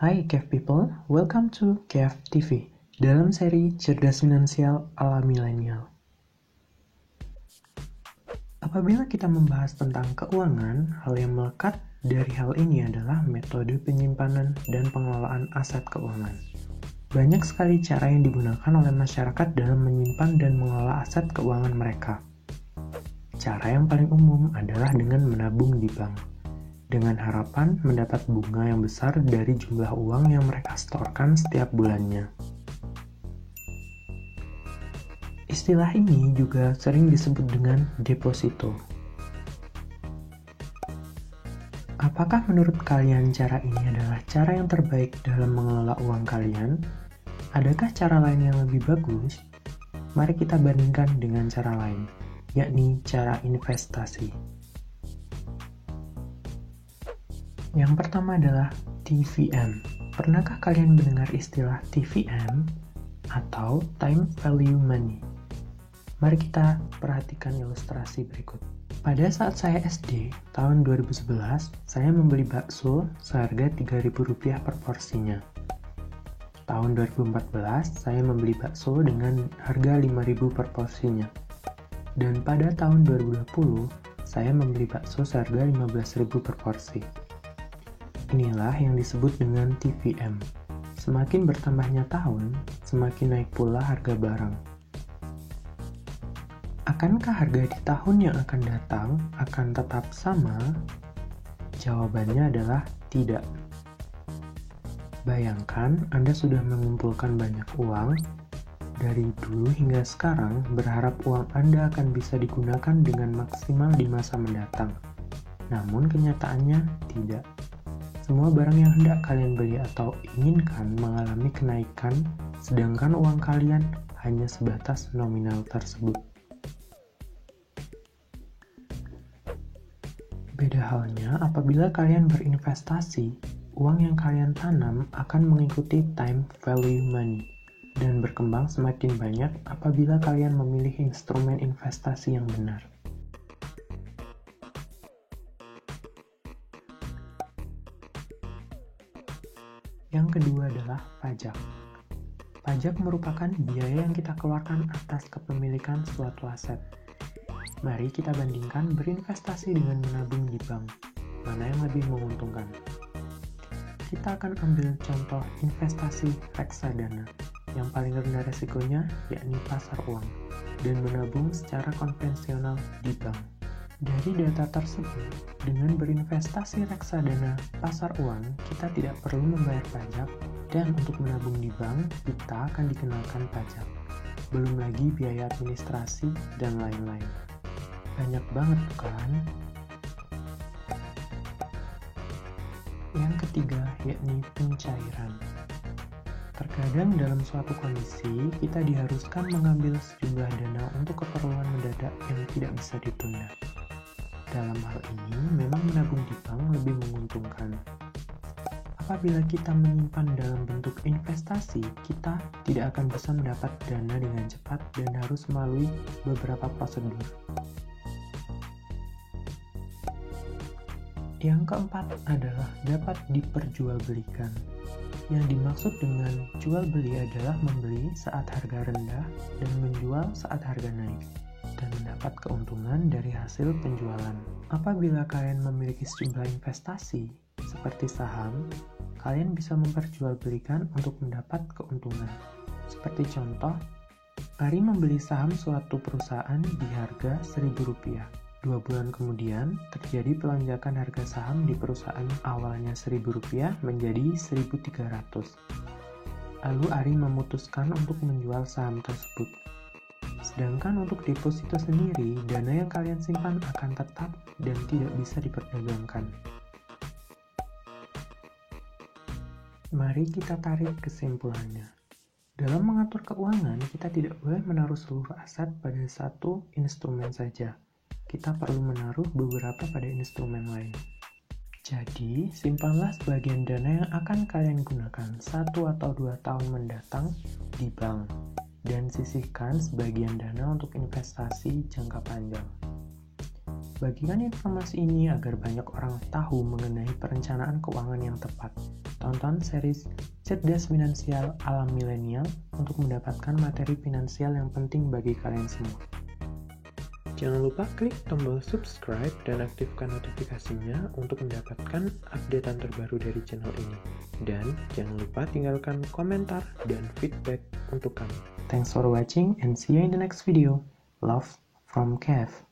Hai Kev People, welcome to Kev TV dalam seri Cerdas Finansial ala Milenial. Apabila kita membahas tentang keuangan, hal yang melekat dari hal ini adalah metode penyimpanan dan pengelolaan aset keuangan. Banyak sekali cara yang digunakan oleh masyarakat dalam menyimpan dan mengelola aset keuangan mereka. Cara yang paling umum adalah dengan menabung di bank, dengan harapan mendapat bunga yang besar dari jumlah uang yang mereka setorkan setiap bulannya. Istilah ini juga sering disebut dengan deposito. Apakah menurut kalian cara ini adalah cara yang terbaik dalam mengelola uang kalian? Adakah cara lain yang lebih bagus? Mari kita bandingkan dengan cara lain, yakni cara investasi. Yang pertama adalah TVM. Pernahkah kalian mendengar istilah TVM atau Time Value Money? Mari kita perhatikan ilustrasi berikut. Pada saat saya SD, tahun 2011, saya membeli bakso seharga Rp3.000 per porsinya. Tahun 2014, saya membeli bakso dengan harga Rp5.000 per porsinya. Dan pada tahun 2020, saya membeli bakso seharga Rp15.000 per porsi. Inilah yang disebut dengan TVM. Semakin bertambahnya tahun, semakin naik pula harga barang. Akankah harga di tahun yang akan datang akan tetap sama? Jawabannya adalah tidak. Bayangkan Anda sudah mengumpulkan banyak uang, dari dulu hingga sekarang berharap uang Anda akan bisa digunakan dengan maksimal di masa mendatang. Namun kenyataannya tidak. Semua barang yang hendak kalian beli atau inginkan mengalami kenaikan, sedangkan uang kalian hanya sebatas nominal tersebut. Beda halnya apabila kalian berinvestasi, uang yang kalian tanam akan mengikuti time value money dan berkembang semakin banyak apabila kalian memilih instrumen investasi yang benar. Yang kedua adalah pajak. Pajak merupakan biaya yang kita keluarkan atas kepemilikan suatu aset. Mari kita bandingkan berinvestasi dengan menabung di bank. Mana yang lebih menguntungkan? Kita akan ambil contoh investasi reksadana. Yang paling rendah resikonya yakni pasar uang dan menabung secara konvensional di bank. Dari data tersebut, dengan berinvestasi reksadana pasar uang, kita tidak perlu membayar pajak, dan untuk menabung di bank, kita akan dikenakan pajak. Belum lagi biaya administrasi dan lain-lain. Banyak banget kan? Yang ketiga, yakni pencairan. Terkadang dalam suatu kondisi, kita diharuskan mengambil sejumlah dana untuk keperluan mendadak yang tidak bisa ditunda. Dalam hal ini, memang menabung di bank lebih menguntungkan. Apabila kita menyimpan dalam bentuk investasi, kita tidak akan bisa mendapat dana dengan cepat dan harus melalui beberapa prosedur. Yang keempat adalah dapat diperjualbelikan. Yang dimaksud dengan jual beli adalah membeli saat harga rendah dan menjual saat harga naik, dan mendapat keuntungan dari hasil penjualan. Apabila kalian memiliki sejumlah investasi, seperti saham, kalian bisa memperjualbelikan untuk mendapat keuntungan. Seperti contoh, Ari membeli saham suatu perusahaan di harga Rp1.000. 2 bulan kemudian, terjadi pelonjakan harga saham di perusahaan awalnya Rp1.000 menjadi Rp1.300. Lalu Ari memutuskan untuk menjual saham tersebut. Sedangkan untuk deposito sendiri, dana yang kalian simpan akan tetap dan tidak bisa diperdagangkan. Mari kita tarik kesimpulannya. Dalam mengatur keuangan, kita tidak boleh menaruh seluruh aset pada satu instrumen saja. Kita perlu menaruh beberapa pada instrumen lain. Jadi, simpanlah sebagian dana yang akan kalian gunakan 1 atau 2 tahun mendatang di bank, dan sisihkan sebagian dana untuk investasi jangka panjang. Bagikan informasi ini agar banyak orang tahu mengenai perencanaan keuangan yang tepat. tonton series Cerdas Finansial ala Milenial untuk mendapatkan materi finansial yang penting bagi kalian semua. Jangan lupa klik tombol subscribe dan aktifkan notifikasinya untuk mendapatkan updatean terbaru dari channel ini. Dan jangan lupa tinggalkan komentar dan feedback untuk kami. Thanks for watching and see you in the next video. Love from Kev.